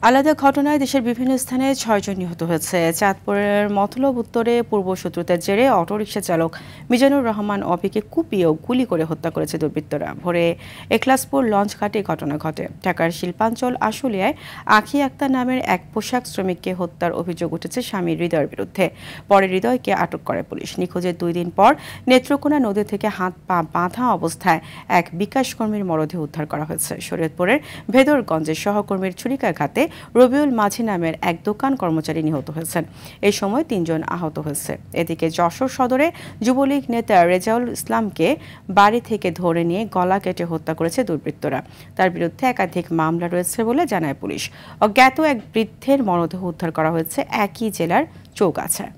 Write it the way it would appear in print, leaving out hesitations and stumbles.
আলাদা ঘটনায় দেশের বিভিন্ন স্থানে ৬ জন নিহত হয়েছে। চাঁদপুরের মতলব উত্তরে পূর্বশত্রুতার জেরে অটোরিকশা চালক মিজানুর রহমান অপিকে কুপিয়ে ও গুলি করে হত্যা করেছে দুর্বৃত্তরা। ভোরে এখলাসপুর লঞ্চঘাটে ঘটনা ঘটে। ঢাকার শিল্পাঞ্চল আশুলিয়ায় আখি আক্তার নামের এক পোশাক শ্রমিককে হত্যার অভিযোগ উঠেছে স্বামী হৃদয়ের বিরুদ্ধে। পরে হৃদয়কে আটক করে পুলিশ। নিখোঁজের ২ দিন পর নেত্রকোনা নদী থেকে হাত পা বাঁধা অবস্থায় এক বিকাশ কর্মীর মরদেহ উদ্ধার করা হয়েছে। শরীয়তপুরের ভেদরগঞ্জের সহকর্মীর ছুরিকাঘাতে রবিউল মাঝি নামের এক দোকান কর্মচারী নিহত হয়েছেন। এই সময় ৩ জন আহত হয়েছে। এদিকে যশোর সদরে যুবলীগ নেতা রেজাউল ইসলামকে বাড়ি থেকে ধরে নিয়ে গলা কেটে হত্যা করেছে দুর্বৃত্তরা। তার বিরুদ্ধে একাধিক মামলা রয়েছে বলে জানায় পুলিশ। অজ্ঞাত এক বৃদ্ধের মরদেহ উদ্ধার করা হয়েছে একই জেলার চৌগাছায়।